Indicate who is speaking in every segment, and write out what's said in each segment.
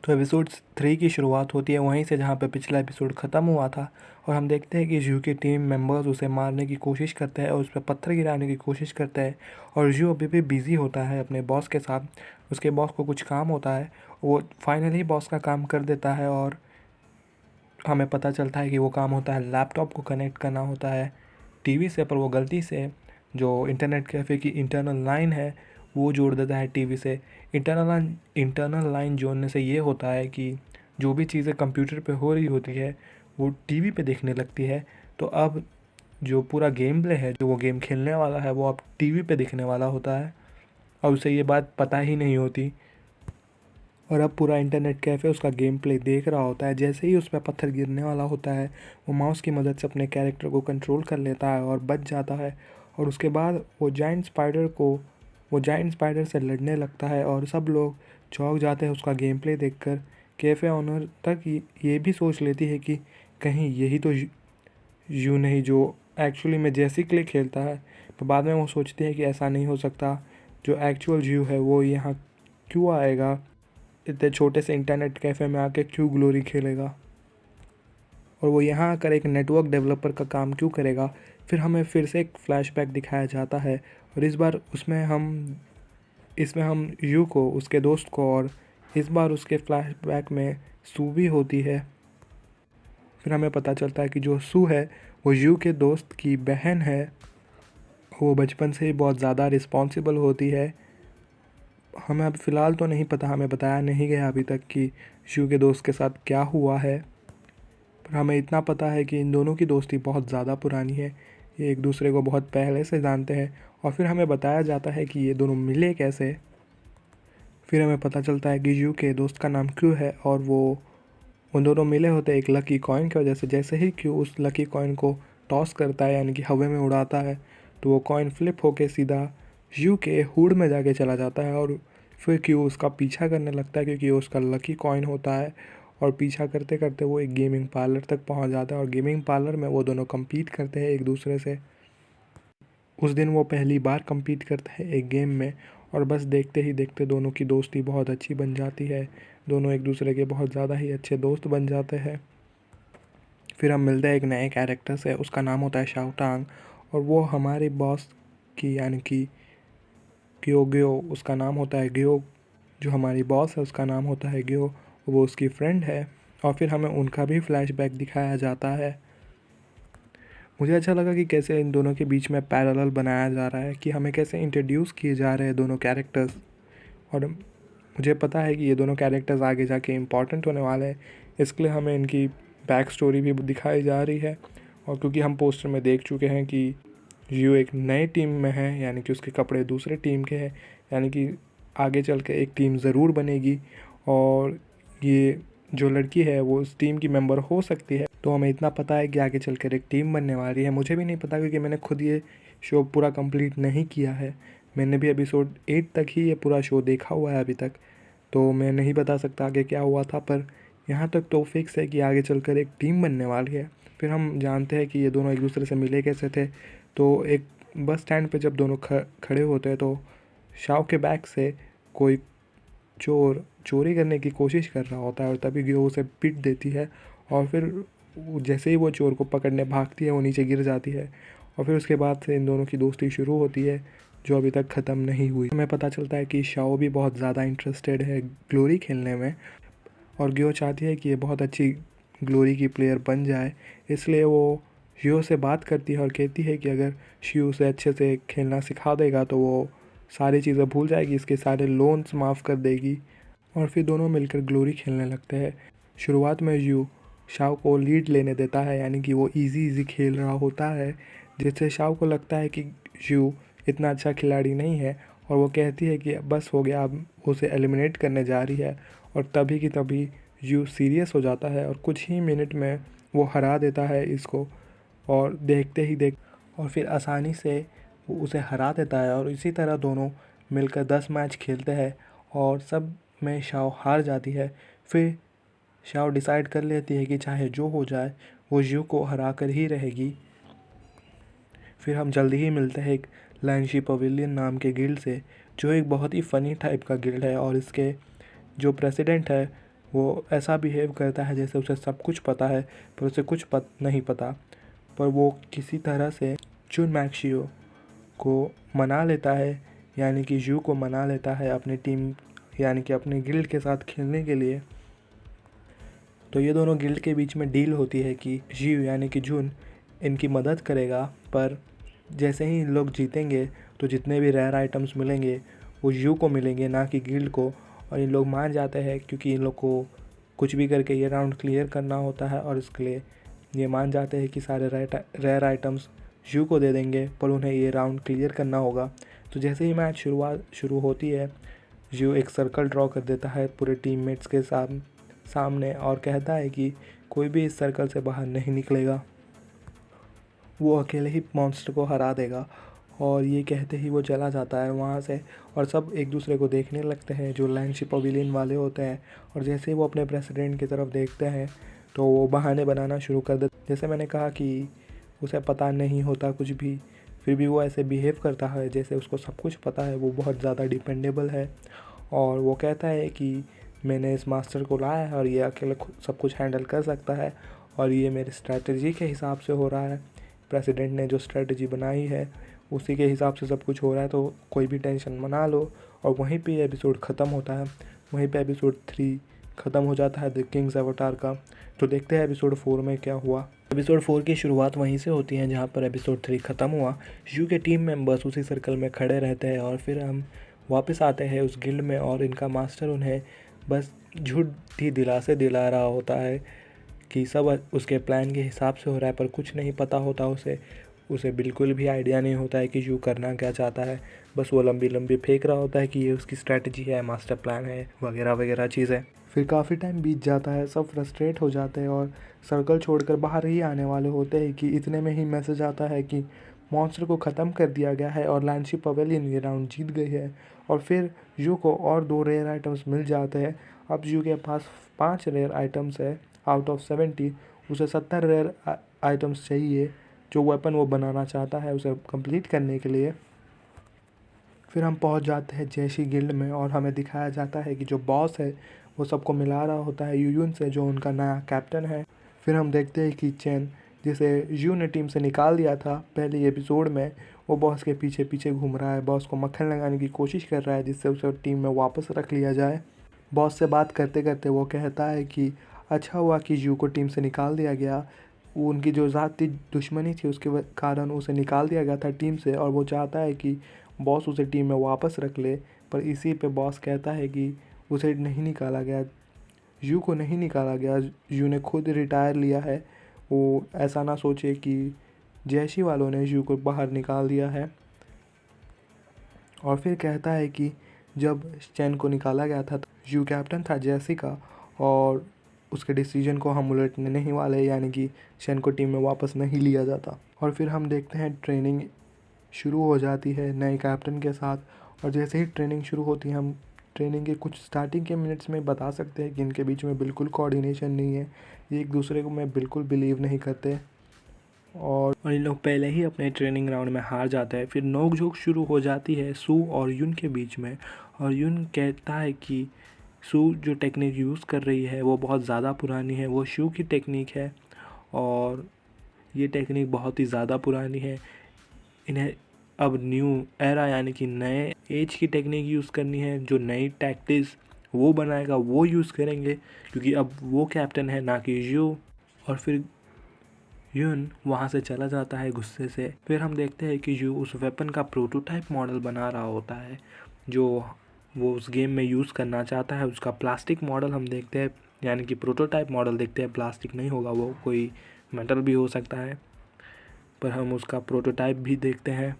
Speaker 1: तो एपिसोड 3 की शुरुआत होती है वहीं से जहाँ पे पिछला एपिसोड ख़त्म हुआ था। और हम देखते हैं कि जू की टीम मेंबर्स उसे मारने की कोशिश करते हैं और उस पर पत्थर गिराने की कोशिश करते हैं। और जू अभी भी बिज़ी होता है अपने बॉस के साथ। उसके बॉस को कुछ काम होता है, वो फाइनली बॉस का काम कर देता है और हमें पता चलता है कि वो काम होता है लैपटॉप को कनेक्ट करना होता है टीवी से। पर वो गलती से जो इंटरनेट कैफ़े की इंटरनल लाइन है वो जोड़ देता है टीवी से। इंटरनल लाइन जोड़ने से ये होता है कि जो भी चीज़ें कंप्यूटर पे हो रही होती है वो टीवी पे देखने लगती है। तो अब जो पूरा गेम प्ले है, जो वो गेम खेलने वाला है, वो अब टीवी पे दिखने वाला होता है और उसे ये बात पता ही नहीं होती। और अब पूरा इंटरनेट कैफ़े उसका गेम प्ले देख रहा होता है। जैसे ही उस पर पत्थर गिरने वाला होता है वो माउस की मदद से अपने कैरेक्टर को कंट्रोल कर लेता है और बच जाता है। और उसके बाद वो जाइंट स्पाइडर से लड़ने लगता है और सब लोग चौंक जाते हैं उसका गेम प्ले देख कर। कैफ़े ऑनर तक ये भी सोच लेती है कि कहीं यही तो यू नहीं जो एक्चुअली में जैसी के लिए खेलता है। पर बाद में वो सोचती है कि ऐसा नहीं हो सकता, जो एक्चुअल यू है वो यहाँ क्यों आएगा, इतने छोटे से इंटरनेट कैफ़े में आके क्यों ग्लोरी खेलेगा, और वो यहाँ आकर एक नेटवर्क डेवलपर का काम क्यों करेगा। फिर हमें फिर से एक फ्लैशबैक दिखाया जाता है और इस बार इसमें हम यू को, उसके दोस्त को, और इस बार उसके फ्लैशबैक में सू भी होती है। फिर हमें पता चलता है कि जो सू है वो यू के दोस्त की बहन है। वो बचपन से ही बहुत ज़्यादा रिस्पॉन्सिबल होती है। हमें अब फ़िलहाल तो नहीं पता, हमें बताया नहीं गया अभी तक कि यू के दोस्त के साथ क्या हुआ है। पर हमें इतना पता है कि इन दोनों की दोस्ती बहुत ज़्यादा पुरानी है, ये एक दूसरे को बहुत पहले से जानते हैं। और फिर हमें बताया जाता है कि ये दोनों मिले कैसे। फिर हमें पता चलता है कि यू के दोस्त का नाम क्यू है और वो उन दोनों मिले होते हैं एक लकी कॉइन की वजह से। जैसे ही क्यू उस लकी कॉइन को टॉस करता है, यानी कि हवा में उड़ाता है, तो वो कॉइन फ्लिप होके सीधा यू के हुड में जाके चला जाता है। और फिर क्यू उसका पीछा करने लगता है क्योंकि वो उसका लकी कॉइन होता है। और पीछा करते करते वो एक गेमिंग पार्लर तक पहुंच जाता है और गेमिंग पार्लर में वो दोनों compete करते हैं एक दूसरे से। उस दिन वो पहली बार compete करते हैं एक गेम में और बस देखते ही देखते दोनों की दोस्ती बहुत अच्छी बन जाती है। दोनों एक दूसरे के बहुत ज़्यादा ही अच्छे दोस्त बन जाते हैं। फिर हम मिलते हैं एक नए कैरेक्टर से, उसका नाम होता है शाओटांग। और वो हमारे बॉस की, यानी कि ग्यो ग्यो उसका नाम होता है, ग्यो जो हमारी बॉस है उसका नाम होता है ग्यो, वो उसकी फ्रेंड है। और फिर हमें उनका भी फ्लैशबैक दिखाया जाता है। मुझे अच्छा लगा कि कैसे इन दोनों के बीच में पैरेलल बनाया जा रहा है, कि हमें कैसे इंट्रोड्यूस किए जा रहे हैं दोनों कैरेक्टर्स। और मुझे पता है कि ये दोनों कैरेक्टर्स आगे जाके इम्पॉर्टेंट होने वाले हैं, इसके लिए हमें इनकी बैक स्टोरी भी दिखाई जा रही है। और क्योंकि हम पोस्टर में देख चुके हैं कि यू एक नए टीम में है, यानी कि उसके कपड़े दूसरे टीम के हैं, यानी कि आगे चल के एक टीम ज़रूर बनेगी और ये जो लड़की है वो उस टीम की मेंबर हो सकती है। तो हमें इतना पता है कि आगे चलकर एक टीम बनने वाली है। मुझे भी नहीं पता क्योंकि मैंने खुद ये शो पूरा कंप्लीट नहीं किया है। मैंने भी एपिसोड 8 तक ही ये पूरा शो देखा हुआ है अभी तक, तो मैं नहीं बता सकता आगे क्या हुआ था। पर यहाँ तक तो फिक्स है कि आगे चलकर एक टीम बनने वाली है। फिर हम जानते हैं कि ये दोनों एक दूसरे से मिले कैसे थे। तो एक बस स्टैंड पे जब दोनों खड़े होते हैं तो शाओ के बैग से कोई चोर चोरी करने की कोशिश कर रहा होता है और तभी ग्यो उसे पीट देती है। और फिर जैसे ही वो चोर को पकड़ने भागती है वो नीचे गिर जाती है। और फिर उसके बाद से इन दोनों की दोस्ती शुरू होती है जो अभी तक ख़त्म नहीं हुई। हमें पता चलता है कि शाओ भी बहुत ज़्यादा इंटरेस्टेड है ग्लोरी खेलने में और ग्यो चाहती है कि ये बहुत अच्छी ग्लोरी की प्लेयर बन जाए। इसलिए वो शियो से बात करती है और कहती है कि अगर शियो उसे अच्छे से खेलना सिखा देगा तो वो सारी चीज़ें भूल जाएगी, इसके सारे लोन्स माफ़ कर देगी। और फिर दोनों मिलकर ग्लोरी खेलने लगते हैं। शुरुआत में यू शाओ को लीड लेने देता है, यानी कि वो इजी खेल रहा होता है, जिससे शाओ को लगता है कि यू इतना अच्छा खिलाड़ी नहीं है और वो कहती है कि बस हो गया, अब उसे एलिमिनेट करने जा रही है। और तभी की तभी यू सीरियस हो जाता है और कुछ ही मिनट में वो हरा देता है इसको। और देखते ही देख और फिर आसानी से वो उसे हरा देता है और इसी तरह दोनों मिलकर 10 मैच खेलते हैं और सब में शाओ हार जाती है। फिर शाओ डिसाइड कर लेती है कि चाहे जो हो जाए वो यू को हरा कर ही रहेगी। फिर हम जल्दी ही मिलते हैं एक लैंशी पवेलियन नाम के गिल्ड से, जो एक बहुत ही फ़नी टाइप का गिल्ड है और इसके जो प्रेसिडेंट है वो ऐसा बिहेव करता है जैसे उसे सब कुछ पता है, पर उसे कुछ नहीं पता। पर वो किसी तरह से जुन मैक्सियो को मना लेता है, यानी कि जू को मना लेता है अपनी टीम यानी कि अपने गिल्ड के साथ खेलने के लिए। तो ये दोनों गिल्ड के बीच में डील होती है कि जीव यानी कि जुन इनकी मदद करेगा, पर जैसे ही इन लोग जीतेंगे तो जितने भी रेयर आइटम्स मिलेंगे वो जू को मिलेंगे, ना कि गिल्ड को। और इन लोग मान जाते हैं क्योंकि इन लोग को कुछ भी करके ये राउंड क्लियर करना होता है, और इसके लिए ये मान जाते हैं कि सारे रेयर आइटम्स जू को दे देंगे, पर उन्हें ये राउंड क्लियर करना होगा। तो जैसे ही मैच शुरू होती है, जू एक सर्कल ड्रॉ कर देता है पूरे टीममेट्स के सामने और कहता है कि कोई भी इस सर्कल से बाहर नहीं निकलेगा, वो अकेले ही मॉन्स्टर को हरा देगा। और ये कहते ही वो चला जाता है वहाँ से, और सब एक दूसरे को देखने लगते हैं जो लैंडशिप पवेलियन वाले होते हैं। और जैसे ही वो अपने प्रेसिडेंट की तरफ देखते हैं तो वो बहाने बनाना शुरू कर देते। जैसे मैंने कहा कि उसे पता नहीं होता कुछ भी, फिर भी वो ऐसे बिहेव करता है जैसे उसको सब कुछ पता है। वो बहुत ज़्यादा डिपेंडेबल है, और वो कहता है कि मैंने इस मास्टर को लाया है और ये अकेले सब कुछ हैंडल कर सकता है, और ये मेरी स्ट्रैटेजी के हिसाब से हो रहा है। प्रेसिडेंट ने जो स्ट्रैटेजी बनाई है उसी के हिसाब से सब कुछ हो रहा है, तो कोई भी टेंशन मना लो। और वहीं पे एपिसोड ख़त्म होता है। वहीं पे एपिसोड 3 ख़त्म हो जाता है द किंग्स अवतार का। तो देखते हैं एपिसोड 4 में क्या हुआ। एपिसोड 4 की शुरुआत वहीं से होती है जहाँ पर एपिसोड 3 ख़त्म हुआ। यू के टीम मेंबर्स उसी सर्कल में खड़े रहते हैं, और फिर हम वापस आते हैं उस गिल्ड में, और इनका मास्टर उन्हें बस झूठी दिलासे दिला रहा होता है कि सब उसके प्लान के हिसाब से हो रहा है, पर कुछ नहीं पता होता उसे बिल्कुल भी आइडिया नहीं होता है कि यू करना क्या चाहता है। बस वो लंबी लंबी फेंक रहा होता है कि ये उसकी स्ट्रैटेजी है, मास्टर प्लान है, वगैरह वगैरह चीज़ें। फिर काफ़ी टाइम बीत जाता है, सब फ्रस्ट्रेट हो जाते हैं और सर्कल छोड़कर बाहर ही आने वाले होते हैं कि इतने में ही मैसेज आता है कि मॉन्स्टर को ख़त्म कर दिया गया है और लैंडशिप पवेलियन ये राउंड जीत गई है। और फिर यू को और 2 रेयर आइटम्स मिल जाते हैं। अब यू के पास 5 रेयर आइटम्स है आउट ऑफ 70। उसे 70 रेयर आइटम्स चाहिए जो वेपन वो बनाना चाहता है उसे कंप्लीट करने के लिए। फिर हम पहुंच जाते हैं जैशी गिल्ड में, और हमें दिखाया जाता है कि जो बॉस है वो सबको मिला रहा होता है यूयुन से, जो उनका नया कैप्टन है। फिर हम देखते हैं कि चेन, जिसे यू ने टीम से निकाल दिया था पहले एपिसोड में, वो बॉस के पीछे पीछे घूम रहा है, बॉस को मक्खन लगाने की कोशिश कर रहा है जिससे उसे टीम में वापस रख लिया जाए। बॉस से बात करते करते वो कहता है कि अच्छा हुआ कि यू को टीम से निकाल दिया गया, वो उनकी जो ज़ाती दुश्मनी थी उसके कारण उसे निकाल दिया गया था टीम से, और वो चाहता है कि बॉस उसे टीम में वापस रख ले। पर इसी पे बॉस कहता है कि उसे नहीं निकाला गया, यू को नहीं निकाला गया, यू ने खुद रिटायर लिया है। वो ऐसा ना सोचे कि जैशी वालों ने यू को बाहर निकाल दिया है। और फिर कहता है कि जब चैन को निकाला गया था तो यू कैप्टन था जैसी का, और उसके डिसीजन को हम उलटने नहीं वाले, यानी कि चैन को टीम में वापस नहीं लिया जाता। और फिर हम देखते हैं ट्रेनिंग शुरू हो जाती है नए कैप्टन के साथ, और जैसे ही ट्रेनिंग शुरू होती है हम ट्रेनिंग के कुछ स्टार्टिंग के मिनट्स में बता सकते हैं कि इनके बीच में बिल्कुल कोऑर्डिनेशन नहीं है, ये एक दूसरे को मैं बिल्कुल बिलीव नहीं करते, और इन लोग पहले ही अपने ट्रेनिंग राउंड में हार जाते हैं। फिर नोक-झोंक शुरू हो जाती है सू और युन के बीच में, और युन कहता है कि सू जो टेक्निक यूज़ कर रही है वो बहुत ज़्यादा पुरानी है, वो शू की टेक्निक है, और ये टेक्निक बहुत ही ज़्यादा पुरानी है। इन्हें अब न्यू एरा यानी कि नए एज की टेक्निक यूज़ करनी है, जो नई टैक्टिक्स वो बनाएगा वो यूज़ करेंगे, क्योंकि अब वो कैप्टन है ना कि यू। और फिर युन वहाँ से चला जाता है गुस्से से। फिर हम देखते हैं कि यू उस वेपन का प्रोटोटाइप मॉडल बना रहा होता है जो वो उस गेम में यूज़ करना चाहता है। उसका प्लास्टिक मॉडल हम देखते हैं, यानी कि प्रोटोटाइप मॉडल देखते हैं। प्लास्टिक नहीं होगा, वो कोई मेटल भी हो सकता है, पर हम उसका प्रोटोटाइप भी देखते हैं।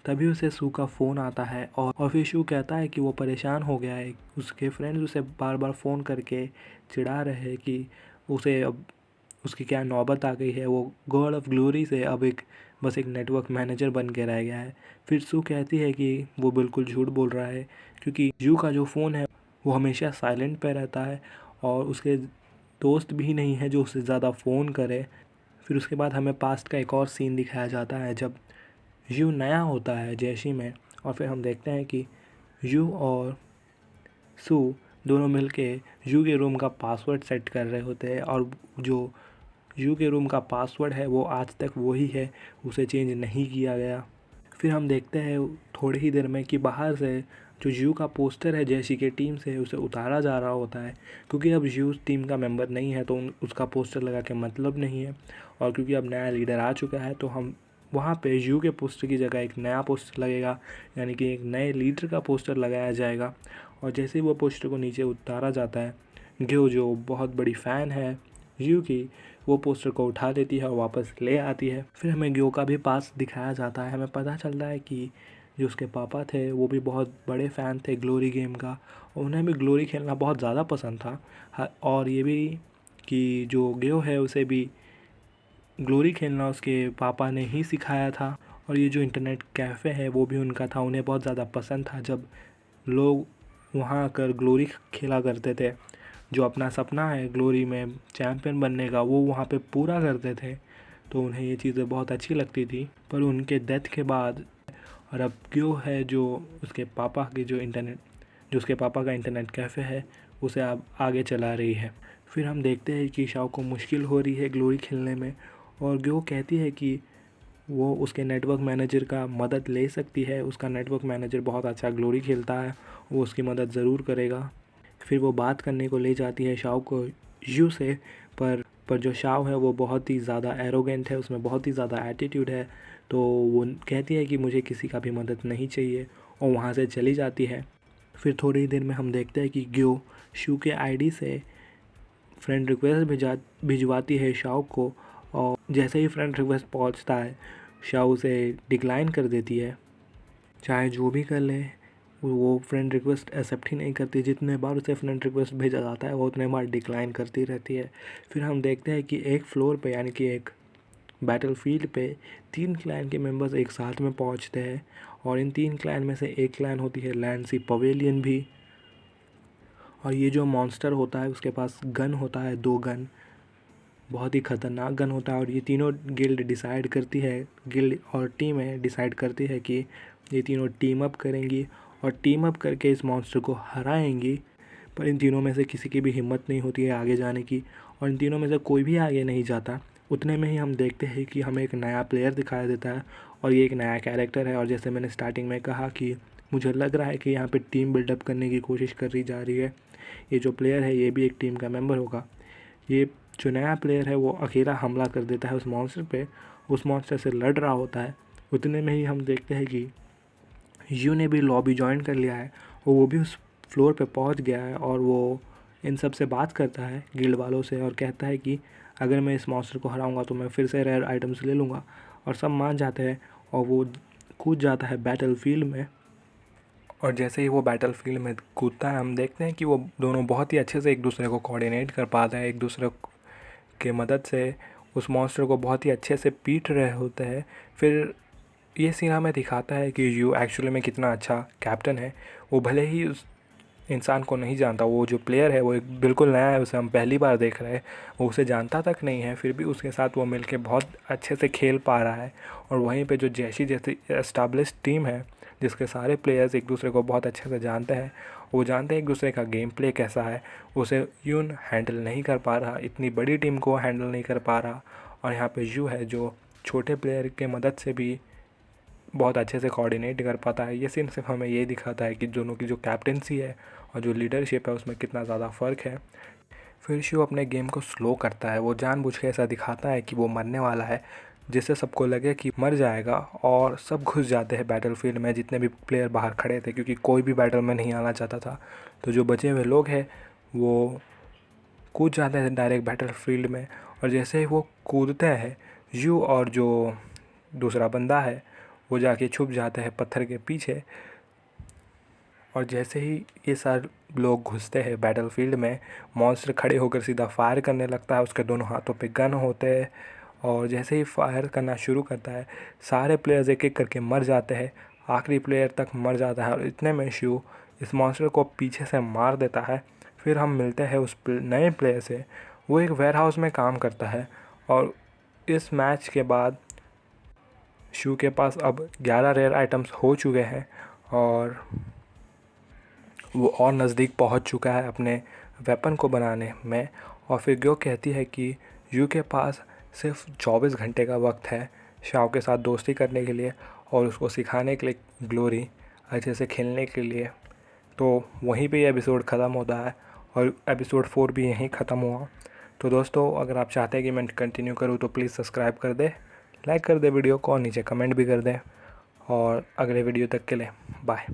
Speaker 1: तभी उसे सू का फ़ोन आता है, और फिर शू कहता है कि वो परेशान हो गया है। उसके फ्रेंड्स उसे बार बार फ़ोन करके चिढ़ा रहे हैं कि उसे अब उसकी क्या नौबत आ गई है, वो गॉड ऑफ ग्लोरी से अब बस एक नेटवर्क मैनेजर बन के रह गया है। फिर सू कहती है कि वो बिल्कुल झूठ बोल रहा है, क्योंकि यू का जो फ़ोन है वो हमेशा साइलेंट पे रहता है, और उसके दोस्त भी नहीं है जो उससे ज़्यादा फ़ोन करे। फिर उसके बाद हमें पास्ट का एक और सीन दिखाया जाता है जब यू नया होता है जैशी में, और फिर हम देखते हैं कि यू और सू दोनों मिलके यू के रूम का पासवर्ड सेट कर रहे होते हैं और जो यू के रूम का पासवर्ड है वो आज तक वही है, उसे चेंज नहीं किया गया। फिर हम देखते हैं थोड़ी ही देर में कि बाहर से जो यू का पोस्टर है जैसी के टीम से उसे उतारा जा रहा होता है, क्योंकि अब यू टीम का मेंबर नहीं है तो उसका पोस्टर लगा के मतलब नहीं है। और क्योंकि अब नया लीडर आ चुका है तो हम वहाँ पे यू के पोस्टर की जगह एक नया पोस्टर लगेगा, यानी कि एक नए लीडर का पोस्टर लगाया जाएगा। और जैसे ही वो पोस्टर को नीचे उतारा जाता है, ग्यो जो बहुत बड़ी फ़ैन है यू की, वो पोस्टर को उठा लेती है और वापस ले आती है। फिर हमें ग्यो का भी पास दिखाया जाता है। हमें पता चलता है कि जो उसके पापा थे वो भी बहुत बड़े फ़ैन थे ग्लोरी गेम का, और उन्हें भी ग्लोरी खेलना बहुत ज़्यादा पसंद था। और ये भी कि जो ग्यो है उसे भी ग्लोरी खेलना उसके पापा ने ही सिखाया था। और ये जो इंटरनेट कैफ़े है वो भी उनका था, उन्हें बहुत ज़्यादा पसंद था जब लोग वहाँ आकर ग्लोरी खेला करते थे। जो अपना सपना है ग्लोरी में चैम्पियन बनने का वो वहाँ पे पूरा करते थे, तो उन्हें ये चीज़ें बहुत अच्छी लगती थी। पर उनके डेथ के बाद और अब क्यों है जो उसके पापा की जो उसके पापा का इंटरनेट कैफ़े है उसे अब आगे चला रही है। फिर हम देखते हैं कि शाओ को मुश्किल हो रही है ग्लोरी खेलने में, और ग्यो कहती है कि वो उसके नेटवर्क मैनेजर का मदद ले सकती है। उसका नेटवर्क मैनेजर बहुत अच्छा ग्लोरी खेलता है, वो उसकी मदद ज़रूर करेगा। फिर वो बात करने को ले जाती है शाओ को यू से, पर जो शाओ है वो बहुत ही ज़्यादा एरोगेंट है, उसमें बहुत ही ज़्यादा एटीट्यूड है, तो वो कहती है कि मुझे किसी का भी मदद नहीं चाहिए और वहाँ से चली जाती है। फिर थोड़ी ही देर में हम देखते हैं कि ग्यो शू के आईडी से फ्रेंड रिक्वेस्ट भिजवाती है शाओ को, और जैसे ही फ्रेंड रिक्वेस्ट पहुँचता है शाओ उसे डिक्लाइन कर देती है। चाहे जो भी कर ले वो फ्रेंड रिक्वेस्ट एक्सेप्ट ही नहीं करती। जितने बार उसे फ्रेंड रिक्वेस्ट भेजा जाता है वो उतने बार डिक्लाइन करती रहती है। फिर हम देखते हैं कि एक फ्लोर पे यानी कि एक बैटलफील्ड पे 3 क्लैन के मेंबर्स एक साथ में पहुंचते हैं, और इन 3 क्लैन में से एक क्लैन होती है लैंसी पवेलियन भी। और ये जो मॉन्स्टर होता है उसके पास गन होता है, 2 गन, बहुत ही ख़तरनाक गन होता है। और ये तीनों गिल्ड और टीमें डिसाइड करती है कि ये तीनों टीम अप करेंगी और टीम अप करके इस मॉन्स्टर को हराएंगी। पर इन तीनों में से किसी की भी हिम्मत नहीं होती है आगे जाने की, और इन तीनों में से कोई भी आगे नहीं जाता। उतने में ही हम देखते हैं कि हमें एक नया प्लेयर दिखाया देता है, और ये एक नया कैरेक्टर है। और जैसे मैंने स्टार्टिंग में कहा कि मुझे लग रहा है कि यहाँ पे टीम बिल्डअप करने की कोशिश करी जा रही है। ये जो प्लेयर है ये भी एक टीम का मेंबर होगा। ये जो नया प्लेयर है वो अकेला हमला कर देता है उस मॉन्स्टर पे, उस मॉन्स्टर से लड़ रहा होता है। उतने में ही हम देखते हैं कि यू ने भी लॉबी ज्वाइन कर लिया है और वो भी उस फ्लोर पे पहुंच गया है, और वो इन सब से बात करता है गिल्ड वालों से और कहता है कि अगर मैं इस मॉन्स्टर को हराऊंगा तो मैं फिर से रेयर आइटम्स ले लूँगा। और सब मान जाते हैं और वो कूद जाता है बैटलफील्ड में। और जैसे ही वो बैटलफील्ड में कूदता है हम देखते हैं कि वो दोनों बहुत ही अच्छे से एक दूसरे को कोऑर्डिनेट कर पाते हैं, एक दूसरे के मदद से उस मॉन्स्टर को बहुत ही अच्छे से पीट रहे होते हैं। फिर ये सीन हमें दिखाता है कि यू एक्चुअली में कितना अच्छा कैप्टन है। वो भले ही उस इंसान को नहीं जानता, वो जो प्लेयर है वो एक बिल्कुल नया है, उसे हम पहली बार देख रहे हैं, वो उसे जानता तक नहीं है, फिर भी उसके साथ वो मिलके बहुत अच्छे से खेल पा रहा है। और वहीं पे जो जैसी एस्टाब्लिश टीम है जिसके सारे प्लेयर्स एक दूसरे को बहुत अच्छे से जानते हैं, वो जानते हैं एक दूसरे का गेम प्ले कैसा है, उसे यून हैंडल नहीं कर पा रहा, इतनी बड़ी टीम को हैंडल नहीं कर पा रहा। और यहाँ पे यू है जो छोटे प्लेयर के मदद से भी बहुत अच्छे से कोऑर्डिनेट कर पाता है। ये सीन सिर्फ हमें ये दिखाता है कि दोनों की जो कैप्टेंसी है और जो लीडरशिप है उसमें कितना ज़्यादा फ़र्क है। फिर शू अपने गेम को स्लो करता है, वो जानबूझ के ऐसा दिखाता है कि वो मरने वाला है, जिससे सबको लगे कि मर जाएगा, और सब घुस जाते हैं बैटलफील्ड में, जितने भी प्लेयर बाहर खड़े थे, क्योंकि कोई भी बैटल में नहीं आना चाहता था। तो जो बचे हुए लोग हैं वो कूद जाते हैं डायरेक्ट बैटलफील्ड में। और जैसे ही वो कूदते हैं यू और जो दूसरा बंदा है वो जाके छुप जाते हैं पत्थर के पीछे। और जैसे ही ये सारे लोग घुसते हैं बैटलफील्ड में, मॉन्स्टर खड़े होकर सीधा फायर करने लगता है, उसके दोनों हाथों पे गन होते हैं। और जैसे ही फायर करना शुरू करता है सारे प्लेयर्स एक एक करके मर जाते हैं, आखिरी प्लेयर तक मर जाता है। और इतने में शू इस मॉन्स्टर को पीछे से मार देता है। फिर हम मिलते हैं उस नए प्लेयर से, वो एक वेयर हाउस में काम करता है। और इस मैच के बाद शू के पास अब 11 रेयर आइटम्स हो चुके हैं, और वो और नज़दीक पहुंच चुका है अपने वेपन को बनाने में। और फिर ग्यो कहती है कि यू के पास सिर्फ 24 घंटे का वक्त है शाओ के साथ दोस्ती करने के लिए और उसको सिखाने के लिए ग्लोरी अच्छे से खेलने के लिए। तो वहीं पे ये एपिसोड ख़त्म होता है और एपिसोड 4 भी यहीं ख़त्म हुआ। तो दोस्तों, अगर आप चाहते हैं कि मैं कंटिन्यू करूँ तो प्लीज़ सब्सक्राइब कर दे, लाइक कर दे वीडियो को और नीचे कमेंट भी कर दें। और अगले वीडियो तक के लिए बाय।